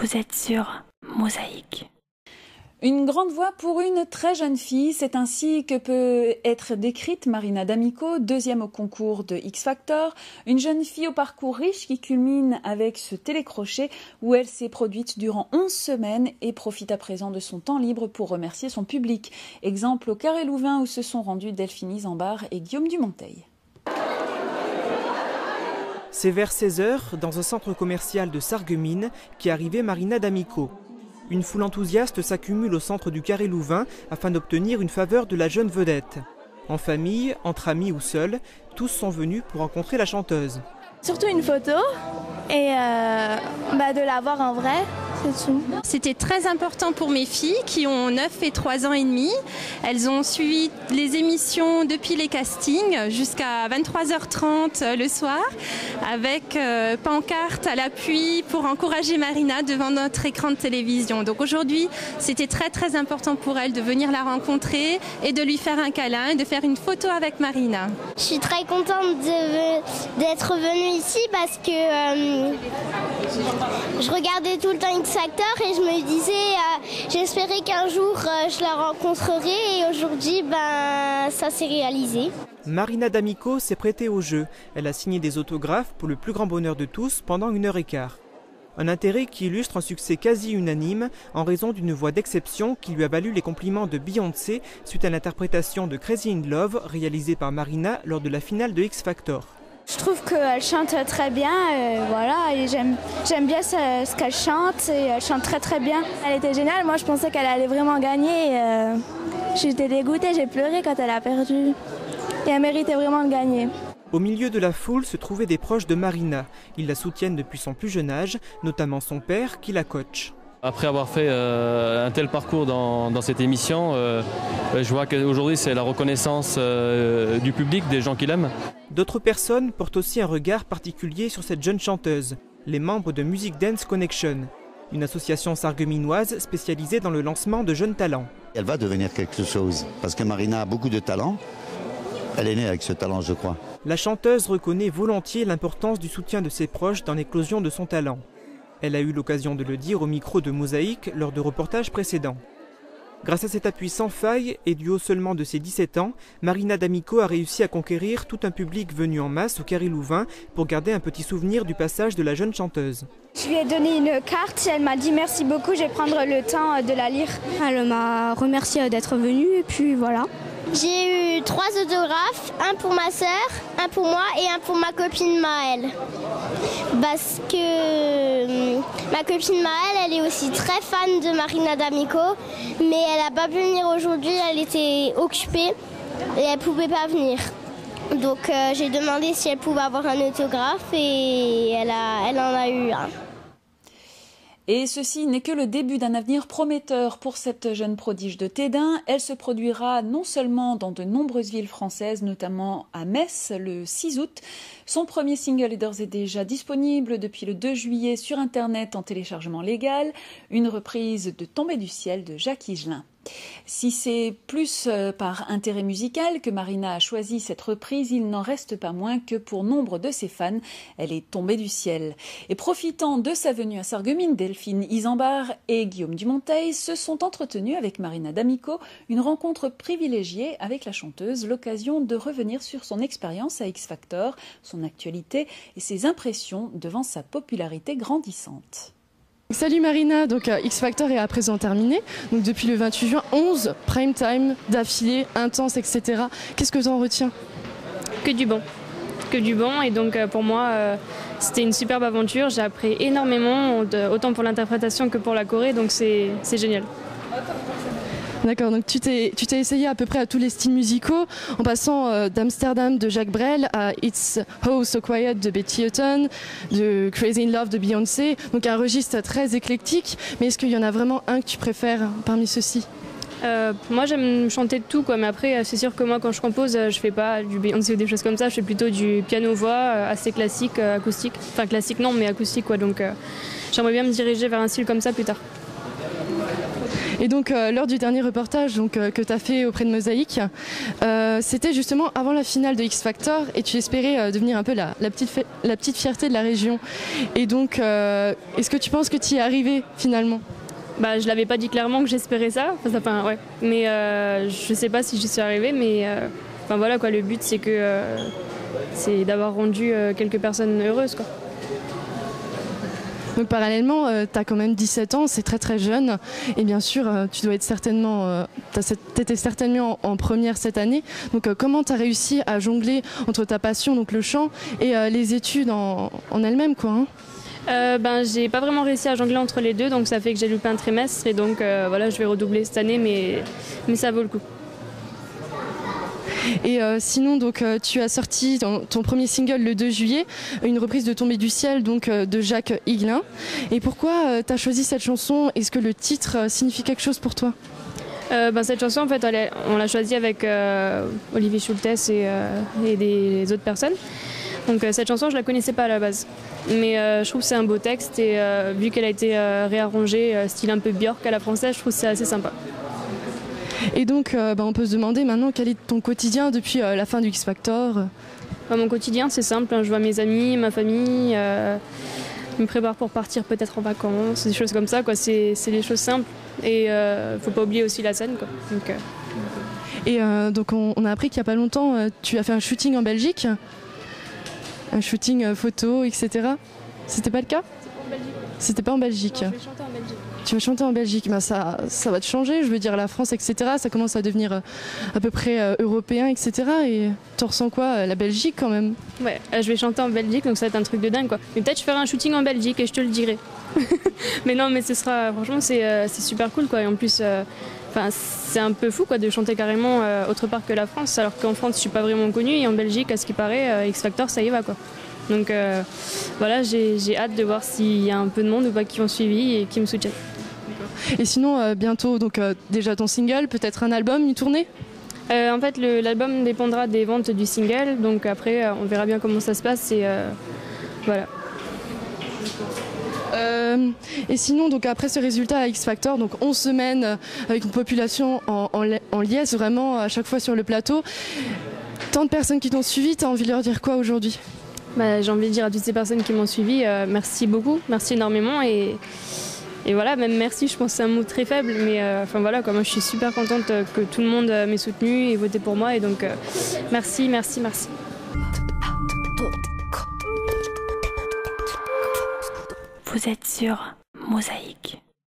Vous êtes sur Mosaïque. Une grande voix pour une très jeune fille, c'est ainsi que peut être décrite Marina D'Amico, deuxième au concours de X Factor. Une jeune fille au parcours riche qui culmine avec ce télécrochet où elle s'est produite durant 11 semaines et profite à présent de son temps libre pour remercier son public. Exemple au Carré Louvain où se sont rendus Delphine Isambard et Guillaume Dumonteil. C'est vers 16h, dans un centre commercial de Sarreguemines, qu'est arrivée Marina D'Amico. Une foule enthousiaste s'accumule au centre du Carré Louvain afin d'obtenir une faveur de la jeune vedette. En famille, entre amis ou seuls, tous sont venus pour rencontrer la chanteuse. Surtout une photo et de la voir en vrai. C'était très important pour mes filles qui ont 9 et 3 ans et demi. Elles ont suivi les émissions depuis les castings jusqu'à 23h30 le soir avec pancarte à l'appui pour encourager Marina devant notre écran de télévision. Donc aujourd'hui, c'était très important pour elles de venir la rencontrer et de lui faire un câlin et de faire une photo avec Marina. Je suis très contente d'être venue ici parce que je regardais tout le temps X Factor et je me disais j'espérais qu'un jour je la rencontrerai et aujourd'hui ça s'est réalisé. Marina D'Amico s'est prêtée au jeu. Elle a signé des autographes pour le plus grand bonheur de tous pendant 1h15. Un intérêt qui illustre un succès quasi unanime en raison d'une voix d'exception qui lui a valu les compliments de Beyoncé suite à l'interprétation de Crazy in Love réalisée par Marina lors de la finale de X Factor. Je trouve qu'elle chante très bien, et j'aime bien ce qu'elle chante et elle chante très bien. Elle était géniale, moi je pensais qu'elle allait vraiment gagner. J'étais dégoûtée, j'ai pleuré quand elle a perdu et elle méritait vraiment de gagner. Au milieu de la foule se trouvaient des proches de Marina. Ils la soutiennent depuis son plus jeune âge, notamment son père qui la coach. Après avoir fait un tel parcours dans cette émission, je vois qu'aujourd'hui c'est la reconnaissance du public, des gens qui l'aiment. D'autres personnes portent aussi un regard particulier sur cette jeune chanteuse, les membres de Music Dance Connection, une association sarregueminoise spécialisée dans le lancement de jeunes talents. Elle va devenir quelque chose, parce que Marina a beaucoup de talent. Elle est née avec ce talent, je crois. La chanteuse reconnaît volontiers l'importance du soutien de ses proches dans l'éclosion de son talent. Elle a eu l'occasion de le dire au micro de Mosaïque lors de reportages précédents. Grâce à cet appui sans faille et du haut seulement de ses 17 ans, Marina D'Amico a réussi à conquérir tout un public venu en masse au Carré Louvain pour garder un petit souvenir du passage de la jeune chanteuse. Je lui ai donné une carte, elle m'a dit merci beaucoup, je vais prendre le temps de la lire. Elle m'a remercié d'être venue et puis voilà. J'ai eu 3 autographes, un pour ma sœur, un pour moi et un pour ma copine Maëlle. Parce que ma copine Maëlle, elle est aussi très fan de Marina D'Amico, mais elle n'a pas pu venir aujourd'hui, elle était occupée et elle ne pouvait pas venir. Donc j'ai demandé si elle pouvait avoir un autographe et elle en a eu un. Et ceci n'est que le début d'un avenir prometteur pour cette jeune prodige de Tédin. Elle se produira non seulement dans de nombreuses villes françaises, notamment à Metz le 6 août. Son premier single est d'ores et déjà disponible depuis le 2 juillet sur Internet en téléchargement légal. Une reprise de Tombée du ciel de Jacques Higelin. Si c'est plus par intérêt musical que Marina a choisi cette reprise, il n'en reste pas moins que pour nombre de ses fans, elle est tombée du ciel. Et profitant de sa venue à Sarreguemines, Delphine Isambard et Guillaume Dumonteil se sont entretenus avec Marina D'Amico, une rencontre privilégiée avec la chanteuse, l'occasion de revenir sur son expérience à X Factor, son actualité et ses impressions devant sa popularité grandissante. Salut Marina, donc X Factor est à présent terminé. Donc depuis le 28 juin, 11 prime time d'affilée, intense, etc. Qu'est-ce que tu en retiens? Que du bon. Que du bon. Et donc pour moi, c'était une superbe aventure. J'ai appris énormément, autant pour l'interprétation que pour la choré. Donc c'est génial. D'accord, donc tu t'es essayé à peu près à tous les styles musicaux, en passant d'Amsterdam de Jacques Brel à It's Oh So Quiet de Betty Hutton, de Crazy in Love de Beyoncé, donc un registre très éclectique. Mais est-ce qu'il y en a vraiment un que tu préfères parmi ceux-ci? Moi j'aime chanter de tout quoi, mais après c'est sûr que moi quand je compose je fais pas du Beyoncé ou des choses comme ça, je fais plutôt du piano-voix assez classique, acoustique, enfin classique non mais acoustique quoi, donc j'aimerais bien me diriger vers un style comme ça plus tard. Et donc lors du dernier reportage que tu as fait auprès de Mosaïque, c'était justement avant la finale de X Factor et tu espérais devenir un peu la petite fierté de la région. Et donc est-ce que tu penses que tu y es arrivé finalement? Bah, je l'avais pas dit clairement que j'espérais ça. Ouais. Mais je sais pas si j'y suis arrivée, mais enfin voilà quoi. Le but c'est d'avoir rendu quelques personnes heureuses quoi. Donc parallèlement, tu as quand même 17 ans, c'est très très jeune. Et bien sûr, tu dois être certainement, t'étais certainement en première cette année. Donc comment tu as réussi à jongler entre ta passion, donc le chant, et les études en elles-mêmes quoi, hein? J'ai pas vraiment réussi à jongler entre les deux, donc ça fait que j'ai loupé un trimestre. Et donc voilà, je vais redoubler cette année, mais ça vaut le coup. Et sinon, donc, tu as sorti ton premier single le 2 juillet, une reprise de Tombée du ciel donc, de Jacques Higelin. Et pourquoi tu as choisi cette chanson? Est-ce que le titre signifie quelque chose pour toi? Cette chanson, en fait, on l'a choisie avec Olivier Schultes et des autres personnes. Donc cette chanson, je la connaissais pas à la base. Mais je trouve que c'est un beau texte et vu qu'elle a été réarrangée, style un peu Björk à la française, je trouve que c'est assez sympa. Et donc, on peut se demander maintenant quel est ton quotidien depuis la fin du X Factor? Mon quotidien, c'est simple. Je vois mes amis, ma famille. Je me prépare pour partir peut-être en vacances, des choses comme ça. Quoi. C'est des choses simples. Et faut pas oublier aussi la scène. Quoi. Et donc, on a appris qu'il n'y a pas longtemps, tu as fait un shooting en Belgique. Un shooting photo, etc. C'était pas le cas? C'était pas en Belgique. Non, je vais chanter en Belgique. Tu vas chanter en Belgique, ça va te changer, je veux dire la France, etc. Ça commence à devenir à peu près européen, etc. Et tu ressens quoi, la Belgique quand même? Ouais, je vais chanter en Belgique, donc ça va être un truc de dingue quoi. Mais peut-être je ferai un shooting en Belgique et je te le dirai. Mais non, mais franchement c'est super cool quoi. Et en plus, c'est un peu fou quoi de chanter carrément autre part que la France, alors qu'en France je suis pas vraiment connue et en Belgique, à ce qui paraît, X Factor ça y va quoi. Donc voilà, j'ai hâte de voir s'il y a un peu de monde ou pas qui ont suivi et qui me soutiennent. Et sinon, bientôt, donc déjà ton single, peut-être un album, une tournée? En fait, l'album dépendra des ventes du single, donc après, on verra bien comment ça se passe et voilà. Et sinon, donc après ce résultat à X Factor, donc 11 semaines avec une population en liesse vraiment à chaque fois sur le plateau, tant de personnes qui t'ont suivi, t'as envie de leur dire quoi aujourd'hui? J'ai envie de dire à toutes ces personnes qui m'ont suivi, merci beaucoup, merci énormément et voilà, même merci, je pense que c'est un mot très faible, mais voilà, moi je suis super contente que tout le monde m'ait soutenue et voté pour moi et donc merci. Vous êtes sur Mosaïque.